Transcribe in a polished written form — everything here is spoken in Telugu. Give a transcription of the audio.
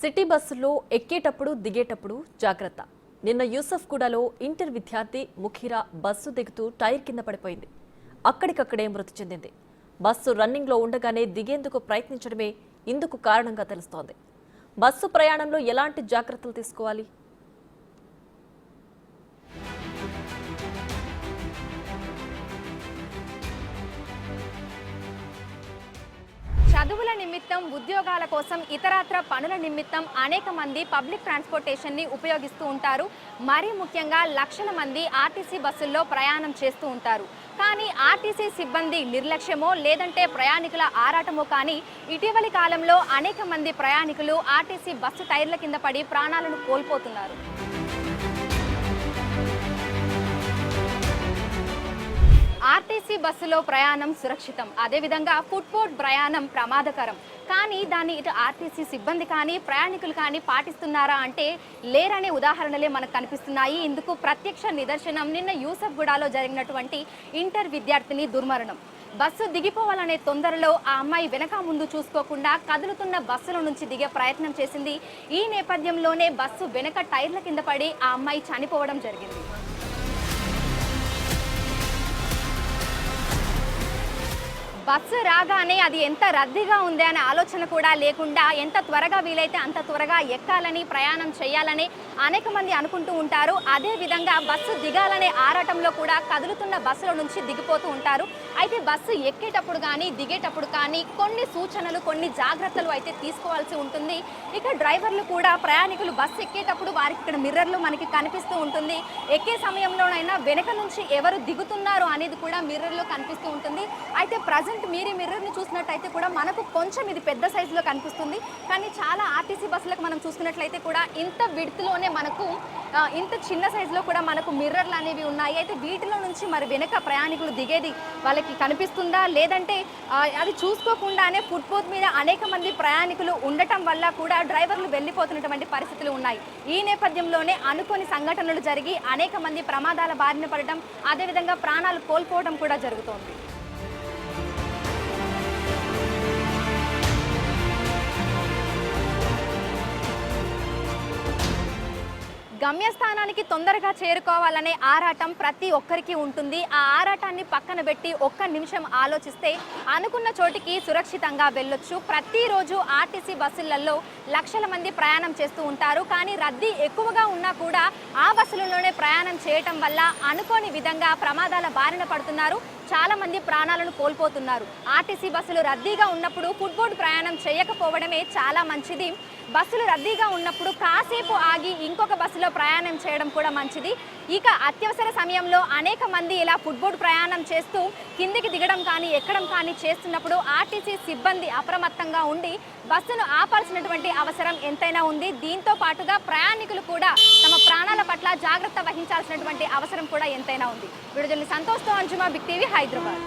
సిటీ బస్సుల్లో ఎక్కేటప్పుడు దిగేటప్పుడు జాగ్రత్త. నిన్న యూసఫ్గూడలో ఇంటర్ విద్యార్థి ముఖీరా బస్సు దిగుతూ టైర్ కింద పడిపోయింది. అక్కడికక్కడే మృతి చెందింది. బస్సు రన్నింగ్లో ఉండగానే దిగేందుకు ప్రయత్నించడమే ఇందుకు కారణంగా తెలుస్తోంది. బస్సు ప్రయాణంలో ఎలాంటి జాగ్రత్తలు తీసుకోవాలి? చదువుల నిమిత్తం, ఉద్యోగాల కోసం, ఇతరత్ర పనుల నిమిత్తం అనేక మంది పబ్లిక్ ట్రాన్స్పోర్టేషన్ని ఉపయోగిస్తూ ఉంటారు. మరీ ముఖ్యంగా లక్షల మంది ఆర్టీసీ బస్సుల్లో ప్రయాణం చేస్తూ ఉంటారు. కానీ ఆర్టీసీ సిబ్బంది నిర్లక్ష్యమో లేదంటే ప్రయాణికుల ఆరాటమో కానీ ఇటీవలి కాలంలో అనేక మంది ప్రయాణికులు ఆర్టీసీ బస్సు టైర్ల కింద పడి ప్రాణాలను కోల్పోతున్నారు. ఆర్టీసీ బస్సులో ప్రయాణం సురక్షితం, అదేవిధంగా ఫుట్బోర్డ్ ప్రయాణం ప్రమాదకరం. కానీ దాన్ని ఇటు ఆర్టీసీ సిబ్బంది కానీ ప్రయాణికులు కానీ పాటిస్తున్నారా అంటే లేరనే ఉదాహరణలే మనకు కనిపిస్తున్నాయి. ఇందుకు ప్రత్యక్ష నిదర్శనం నిన్న యూసఫ్గూడలో జరిగినటువంటి ఇంటర్ విద్యార్థిని దుర్మరణం. బస్సు దిగిపోవాలనే తొందరలో ఆ అమ్మాయి వెనక ముందు చూసుకోకుండా కదులుతున్న బస్సుల నుంచి దిగే ప్రయత్నం చేసింది. ఈ నేపథ్యంలోనే బస్సు వెనక టైర్ల కింద పడి ఆ అమ్మాయి చనిపోవడం జరిగింది. బస్సు రాగానే అది ఎంత రద్దీగా ఉంది అనే ఆలోచన కూడా లేకుండా ఎంత త్వరగా వీలైతే అంత త్వరగా ఎక్కాలని, ప్రయాణం చేయాలని అనేక మంది అనుకుంటూ ఉంటారు. అదేవిధంగా బస్సు దిగాలనే ఆరాటంలో కూడా కదులుతున్న బస్సుల నుంచి దిగిపోతూ ఉంటారు. అయితే బస్సు ఎక్కేటప్పుడు కానీ దిగేటప్పుడు కానీ కొన్ని సూచనలు, కొన్ని జాగ్రత్తలు అయితే తీసుకోవాల్సి ఉంటుంది. ఇక డ్రైవర్లు కూడా ప్రయాణికులు బస్సు ఎక్కేటప్పుడు వారికి ఇక్కడ మిర్రర్లు మనకి కనిపిస్తూ ఉంటుంది. ఎక్కే సమయంలోనైనా వెనక నుంచి ఎవరు దిగుతున్నారు అనేది కూడా మిర్రర్లో కనిపిస్తూ ఉంటుంది. అయితే ప్రజెంట్ మీరు మిర్రర్ని చూసినట్టయితే కూడా మనకు కొంచెం ఇది పెద్ద సైజులో కనిపిస్తుంది. కానీ చాలా ఆర్టీసీ బస్సులకు మనం చూసుకున్నట్లయితే కూడా ఇంత విడ్త్లోనే మనకు ఇంత చిన్న సైజులో కూడా మనకు మిర్రర్లు అనేవి ఉన్నాయి. అయితే వీటిలో నుంచి మరి వెనక ప్రయాణికులు దిగేది వాళ్ళకి కనిపిస్తుందా, లేదంటే అది చూసుకోకుండానే ఫుట్పాత్ మీద అనేక మంది ప్రయాణికులు ఉండటం వల్ల కూడా డ్రైవర్లు వెళ్ళిపోతున్నటువంటి పరిస్థితులు ఉన్నాయి. ఈ నేపథ్యంలోనే అనుకోని సంఘటనలు జరిగి అనేక మంది ప్రమాదాల బారిన పడటం, అదేవిధంగా ప్రాణాలు కోల్పోవడం కూడా జరుగుతోంది. గమ్యస్థానానికి తొందరగా చేరుకోవాలనే ఆరాటం ప్రతి ఒక్కరికి ఉంటుంది. ఆ ఆరాటాన్ని పక్కన పెట్టి ఒక్క నిమిషం ఆలోచిస్తే అనుకున్న చోటికి సురక్షితంగా వెళ్ళొచ్చు. ప్రతిరోజు ఆర్టీసీ బస్సులలో లక్షల మంది ప్రయాణం చేస్తూ ఉంటారు. కానీ రద్దీ ఎక్కువగా ఉన్నా కూడా ఆ బస్సులలోనే ప్రయాణం చేయటం వల్ల అనుకోని విధంగా ప్రమాదాల బారిన పడుతున్నారు. చాలా మంది ప్రాణాలను కోల్పోతున్నారు. ఆర్టీసీ బస్సులు రద్దీగా ఉన్నప్పుడు ఫుట్బోర్డ్ ప్రయాణం చేయకపోవడమే చాలా మంచిది. బస్సులు రద్దీగా ఉన్నప్పుడు కాసేపు ఆగి ఇంకొక బస్సులో ప్రయాణం చేయడం కూడా మంచిది. ఇక అత్యవసర సమయంలో అనేక మంది ఇలా ఫుట్బోర్డ్ ప్రయాణం చేస్తూ కిందికి దిగడం కానీ ఎక్కడం కానీ చేస్తున్నప్పుడు ఆర్టీసీ సిబ్బంది అప్రమత్తంగా ఉండి బస్సును ఆపాల్సినటువంటి అవసరం ఎంతైనా ఉంది. దీంతో పాటుగా ప్రయాణికులు కూడా తమ ప్రాణాల పట్ల జాగ్రత్త వహించాల్సినటువంటి అవసరం కూడా ఎంతైనా ఉంది. వీడియో జర్నలిస్ట్ సంతోష్తో అంజుమా, బిగ్ టీవీ, హైదరాబాద్.